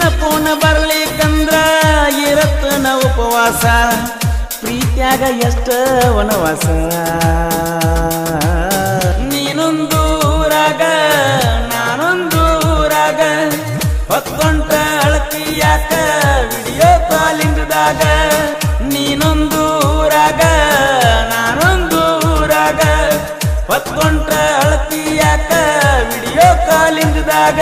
ನೆನಪೋನ ಬರ್ಲಿಕ್ಕಂದ್ರ ಇರತ್ತನ ಉಪವಾಸ ಪ್ರೀತ್ಯಾಗ ಎಷ್ಟ ವನವಾಸ ನೀನೊಂದೂರಾಗ ನಾನೊಂದೂರಾಗ ಹೊತ್ಕೊಂಡ ಅಳತಿಯಾಕ ವಿಡಿಯೋ ಕಾಲಿಂಗದಾಗ ನೀನೊಂದೂರಾಗ ನಾನೊಂದೂರಾಗ ಹೊತ್ಕೊಂಡ ಅಳತಿಯಾಕ ವಿಡಿಯೋ ಕಾಲಿಂಗದಾಗ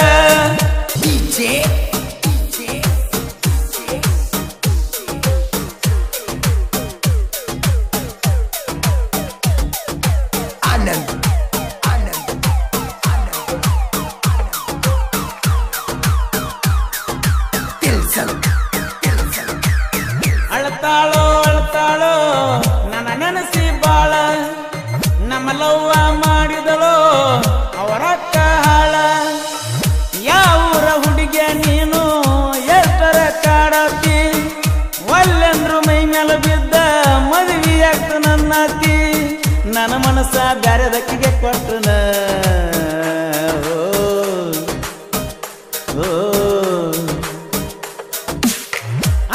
ಅಳತಾಳೋ ಅಳತಾಳೋ ನನ್ನ ನೆನಸಿ ಬಾಳ ನಮ್ಮ ಲವ್ವ ಮಾಡಿದಳೋ ಅವರಕ್ಕ ಹಾಳ ಯಾವೂರ ಹುಡುಗಿಯ ನೀನು ಎಷ್ಟರ ಕಾಡತಿ ಒಲ್ಲೆಂದ್ರು ಮೈ ಮೇಲೆ ಬಿದ್ದ ಮದುವೆಯಾಗ್ತು ನನ್ನತಿ ನನ್ನ ಮನಸ್ಸ ಬ್ಯಾರೆದಕ್ಕಿಗೆ ಕೊಟ್ಟನ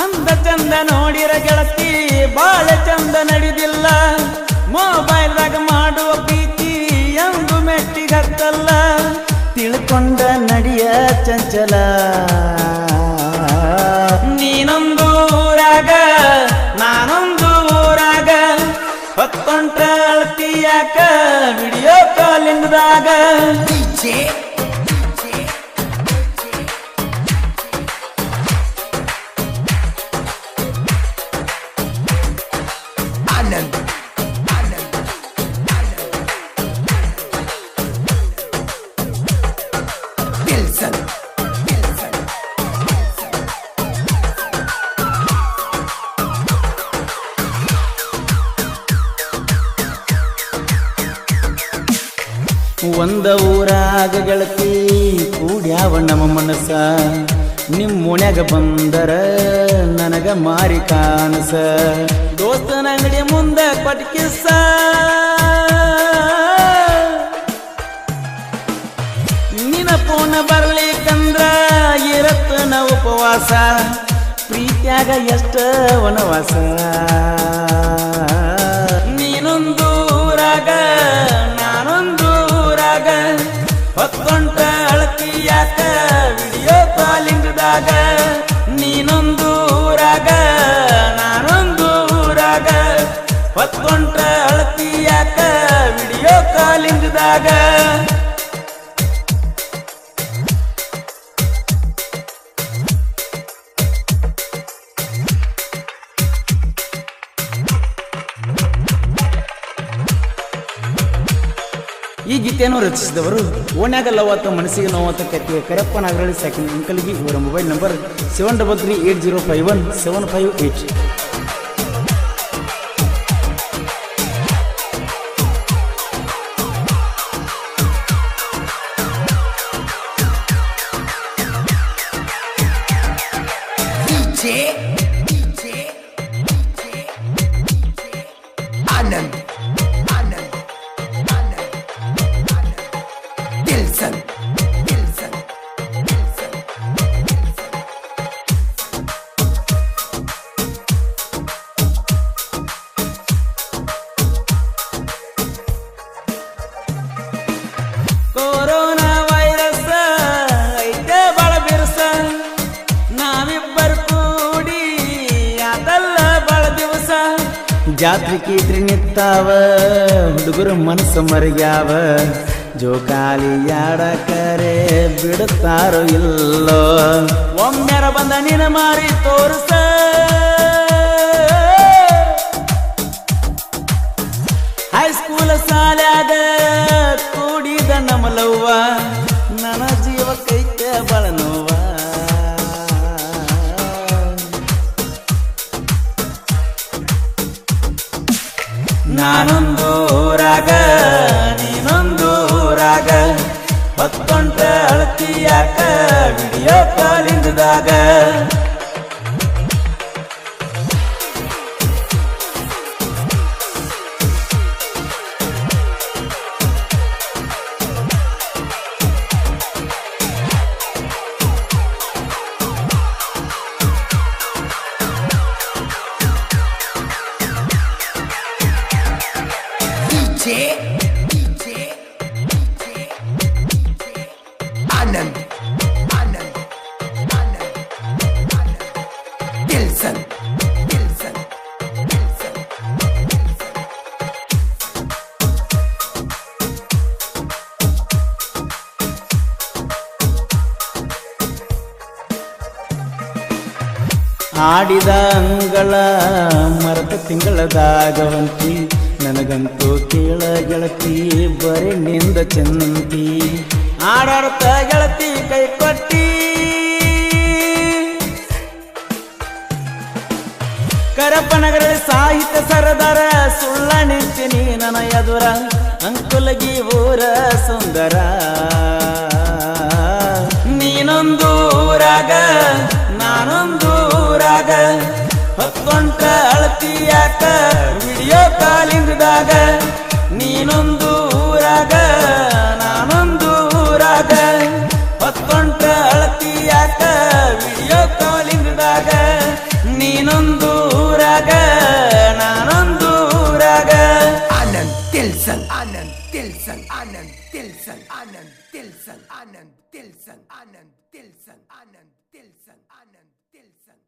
ಅಂದ ಚಂದ ನೋಡಿರ ಗೆಳತಿ ಬಾಳ ಚಂದ ನಡೆದಿಲ್ಲ ಮೊಬೈಲ್ದಾಗ ಮಾಡುವ ಪ್ರೀತಿ ಎಂದು ಮೆಟ್ಟಿಗತ್ತಲ್ಲ ತಿಳ್ಕೊಂಡ ನಡಿಯ ಚಂಚಲ ನೀನೊಂದೂರಾಗ ನಾನೊಂದೂರಾಗ ಹೊತ್ಕೊಂಡ ಅಳತಿಯಾಕ ವಿಡಿಯೋ ಕಾಲಿಂಗದಾಗ ಒಂದ ಊರಾಗ ಗೆಳತಿ ಕೂಡ್ಯಾವ ನಮ್ಮ ಮನಸ್ಸ ನಿಮ್ಮ ಓಣ್ಯಾಗ ಬಂದರ ನನಗ ಮಾರಿ ಕಾಣಸ ದೋಸ್ತನ ಅಂಗಡಿ ಮುಂದ ಕೊಟ್ಕಿಸ ನೆನಪೋನ ಬರ್ಲಿಕ್ಕಂದ್ರ ಇರತ್ತನ ಉಪವಾಸ ಪ್ರೀತ್ಯಾಗ ಎಷ್ಟ ವನವಾಸ ನೀನೊಂದೂರಾಗ ನಾನೊಂದೂರಾಗ ಹೊತ್ಕೊಂಡ ಅಳತಿಯಾಕ ವಿಡಿಯೋ ಕಾಲಿಂಗದಾಗ ನೀನೊಂದೂರಾಗ ನಾನೊಂದೂರಾಗ ಹೊತ್ಕೊಂಡ ಅಳತಿಯಾಕ ವಿಡಿಯೋ ಕಾಲಿಂಗದಾಗ ಈ ಗೀತೆಯನ್ನು ರಚಿಸಿದವರು ಓಣ್ಯಾಗ ಲವತ್ತ ಮನಸ್ಸಿಗೆ ನೋವತ್ತ ಕತ್ತಿಯ ಕರಪ್ಪ ನಾಗರಳ್ಳಿ ಸೆಕೆಂಡ್ ಅಂಕಲ್ಗಿ ಇವರ ಮೊಬೈಲ್ ನಂಬರ್ 7338051758. ಕೊರೋನಾ ವೈರಸ್ ಐತೆ ಬಾಳ ಬಿರುಸ ನಾವಿಬ್ಬರು ಕೂಡಿ ಅದಲ್ಲ ಬಾಳ ದಿವಸ ಜಾತ್ರೆ ಕೀತ್ರಿ ನಿತ್ತಾವ ಹುಡುಗರು ಮನಸ್ಸು ಮರಿಗ್ಯಾವ ಜೋಕಾಲಿ ಯಾಡಕರೆ ಬಿಡುತ್ತಾರೋ ಇಲ್ಲೋ ಒಮ್ಮೆರ ಬಂದ ನಿನ ಮಾರಿ ತೋರಿಸ ಹೈಸ್ಕೂಲ್ ಸಾಲ್ಯಾಗ ಕೂಡಿದ ನಮಲವ್ವ ನನ್ನ ಜೀವ ಕೈತೆ ಬಾಳ ನೋವ ನಾನೊಂದೂರಾಗ ನೀನೊಂದೂರಾಗ ಹೊತ್ಕೊಂಡ ಅಳತಿಯಾಕ ವಿಡಿಯೋ ಕಾಲಿಂಗದಾಗ ಆಡಿದ ಅಂಗಳ ಮರದ ತಿಂಗಳದಾಗ ಹೊಂಟಿ ನನಗಂತೂ ಕೇಳ ಗೆಳತಿ ಬರೀ ನಿಂದ ಚಂತಿ ಆಡಾಡ್ತ ಗೆಳತಿ ಕೈ ಕೊಟ್ಟಿ ಕರಪನಗರಲ್ಲಿ ಸಾಹಿತ್ಯ ಸರದಾರ ಸುಳ್ಳ ನಿಂತೀನಿ ನನ್ನ ಎದುರ ಅಂಕುಲಗಿ ಊರ ಸುಂದರ ನೀನೊಂದು ಊರಾಗ ನಾನೊಂದು ಊರಾಗ ಹೊತ್ಕೊಂಡ ಅಳತಿಯಾಕ ವಿಡಿಯೋ ಕಾಲಿಂಗದಾಗ ನೀನೊಂದು ಊರಾಗ ನಾನೊಂದು ಊರಾಗ ಹೊತ್ಕೊಂಡ ಅಳತಿಯಾಕ ವಿಡಿಯೋ ಕಾಲಿಂಗದಾಗ ನೀನೊಂದು ಊರಾಗ ನಾನೊಂದು ಊರಾಗ ಆನಂದ್ ತಿಲ್ಸನ್ ಆನಂದ್ ತಿಲ್ಸನ್ ಆನಂದ್ ತಿಲ್ಸನ್ ಆನಂದ್ ತಿಲ್ಸನ್ ಆನಂದ್ ತಿಲ್ಸನ್ ಆನಂದ್ ತಿಲ್ಸನ್ ಆನಂದ್ ತಿಲ್ಸನ್ ಆನಂದ್ ತಿಲ್ಸನ್